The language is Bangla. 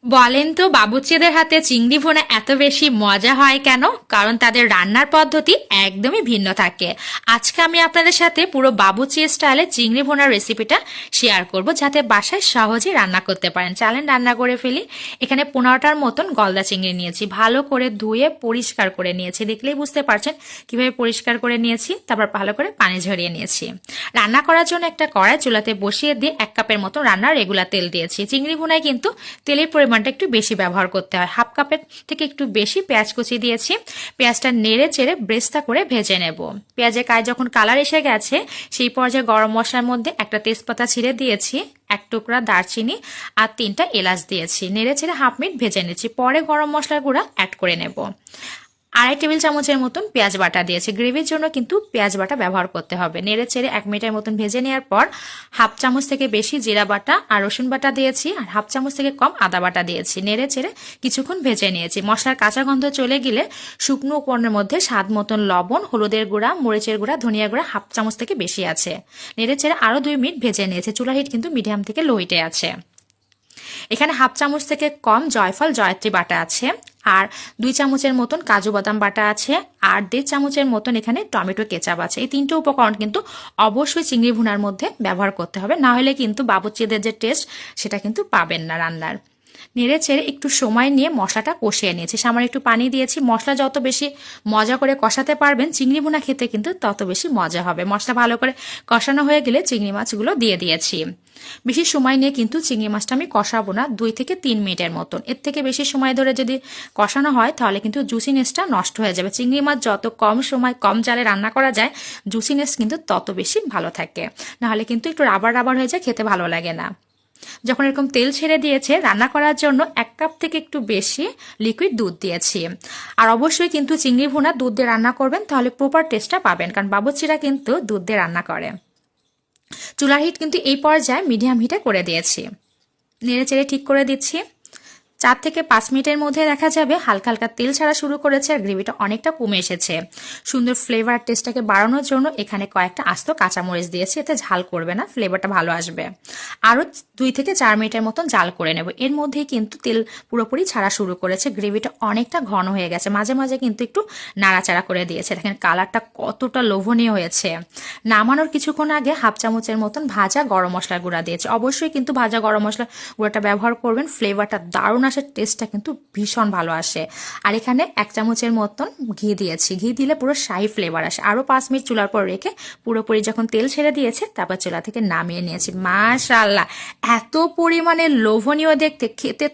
বলেন তো বাবুর্চিদের হাতে চিংড়ি ভুনা এত বেশি মজা হয় কেন? কারণ তাদের রান্নার পদ্ধতি একদমই ভিন্ন থাকে। আজকে আমি আপনাদের সাথে পুরো বাবুর্চি স্টাইলে চিংড়ি ভুনার রেসিপিটা শেয়ার করব, যাতে বাসায় সহজে রান্না করতে পারেন। চলেন রান্না করে ফেলি। এখানে 15টার মতন গলদা চিংড়ি নিয়েছি, ভালো করে ধুয়ে পরিষ্কার করে নিয়েছি। দেখলেই বুঝতে পারছেন কিভাবে পরিষ্কার করে নিয়েছি। তারপর ভালো করে পানি ঝরিয়ে নিয়েছি। রান্না করার জন্য একটা কড়াই চুলাতে বসিয়ে দিয়ে 1 কাপের মতো রান্নার রেগুলার তেল দিয়েছি। চিংড়ি ভুনায় কিন্তু তেলের পরিমাণটা একটু বেশি ব্যবহার করতে হয়। 1/2 কাপের থেকে একটু বেশি পেঁয়াজ কুচি দিয়েছি। পেঁয়াজটা নেড়ে চেড়ে ব্রেস্তা করে ভেজে নেব। পেঁয়াজের গায়ে যখন কালার এসে গেছে, সেই পর্যায়ে গরম মশলার মধ্যে একটা তেজপাতা ছিঁড়ে দিয়েছি, 1 টুকরা দারচিনি আর 3টা এলাচ দিয়েছি। নেড়ে চেড়ে 1/2 মিনিট ভেজে নিচ্ছি। পরে গরম মশলার গুঁড়া অ্যাড করে নেব। 2.5 টেবিল চামচের মতন পেঁয়াজ বাটা দিয়েছি। গ্রেভির জন্য কিন্তু পেঁয়াজ বাটা ব্যবহার করতে হবে। নেড়ে চেড়ে 1 মিনিটের মতন ভেজে নেওয়ার পর 1/2 চামচ থেকে বেশি জিরা বাটা আর রসুন বাটা দিয়েছি, আর 1/2 চামচ থেকে কম আদা বাটা দিয়েছি। নেড়ে চেড়ে কিছুক্ষণ ভেজে নিয়েছি। মশলার কাঁচা গন্ধ চলে গেলে শুকনো উপকরণের মধ্যে স্বাদ মতন লবণ, হলুদের গুঁড়া, মরিচের গুঁড়া, ধনিয়া গুঁড়া 1/2 চামচ থেকে বেশি আছে। নেড়ে চেড়ে আরও 2 মিনিট ভেজে নিয়েছি। চুলার হিট কিন্তু মিডিয়াম থেকে লো হিটে আছে। এখানে 1/2 চামচ থেকে কম জয়ফল জয়ত্রী বাটা আছে, আর 2 চামচের মতন কাজু বাদাম বাটা আছে, আর 1.5 চামচের মতন এখানে টমেটো কেচাপ আছে। এই 3টে উপকরণ কিন্তু অবশ্যই চিংড়ি ভুনার মধ্যে ব্যবহার করতে হবে, না হলে কিন্তু বাবুর্চিদের যে টেস্ট সেটা কিন্তু পাবেন না রান্নার। নেড়ে চেড়ে একটু সময় নিয়ে মশলাটা কষিয়ে নিয়েছি। সামান্য একটু পানি দিয়েছি। মশলা যত বেশি মজা করে কষাতে পারবেন, চিংড়ি ভুনা খেতে কিন্তু তত বেশি মজা হবে। মশলা ভালো করে কষানো হয়ে গেলে চিংড়ি মাছগুলো দিয়ে দিয়েছি। বেশি সময় নিয়ে কিন্তু চিংড়ি মাছটা আমি কষাবো না, 2 থেকে 3 মিনিটের মতন। এর থেকে বেশি সময় ধরে যদি কষানো হয় তাহলে কিন্তু জুসিনেসটা নষ্ট হয়ে যাবে। চিংড়ি মাছ যত কম সময় কম জালে রান্না করা যায়, জুসিনেস কিন্তু তত বেশি ভালো থাকে। নাহলে কিন্তু একটু রাবার রাবার হয়ে যায়, খেতে ভালো লাগে না। যখন এরকম তেল ছেড়ে দিয়েছে, রান্না করার জন্য 1 কাপ থেকে একটু বেশি লিকুইড দুধ দিয়েছি। আর অবশ্যই কিন্তু চিংড়ি ভুনা দুধ দিয়ে রান্না করবেন, তাহলে প্রপার টেস্টটা পাবেন, কারণ বাবুর্চিরা কিন্তু দুধ দিয়ে রান্না করে। চুলার হিট কিন্তু এই পর্যায়ে মিডিয়াম হিটে করে দিয়েছি। নেড়ে চেড়ে ঠিক করে দিচ্ছি। 4 থেকে 5 মিনিটের মধ্যে দেখা যাবে হালকা হালকা তেল ছাড়া শুরু করেছে, আর গ্রেভিটা অনেকটা কমে এসেছে। সুন্দর ফ্লেভার টেস্টটাকে বাড়ানোর জন্য এখানে কয়েকটা আস্ত কাঁচামরিচ দিয়েছি। এতে ঝাল করবে না, ফ্লেভারটা ভালো আসবে। আরও 2 থেকে 4 মিনিটের মতন জাল করে নেব। এর মধ্যেই কিন্তু তেল পুরোপুরি ছাড়া শুরু করেছে, গ্রেভিটা অনেকটা ঘন হয়ে গেছে। মাঝে মাঝে কিন্তু একটু নাড়াচাড়া করে দিয়েছে। দেখেন কালারটা কতটা লোভনীয় হয়েছে। নামানোর কিছুক্ষণ আগে 1/2 চামচের মতন ভাজা গরম মশলার গুঁড়া দিয়েছে। অবশ্যই কিন্তু ভাজা গরম মশলা গুঁড়াটা ব্যবহার করবেন, ফ্লেভারটা দারুণ আসে, টেস্টটা কিন্তু ভীষণ ভালো আসে। আর এখানে 1 চামচের মতন ঘি দিয়েছি। ঘি দিলে পুরো শাহি ফ্লেভার আসে। আরও 5 মিনিট চুলার পর রেখে পুরোপুরি যখন তেল ছেড়ে দিয়েছে, তারপর চুলা থেকে নামিয়ে নিয়েছি। মাশাআল্লাহ, এত পরিমাণে লোভনীয় দেখতে, খেতে তো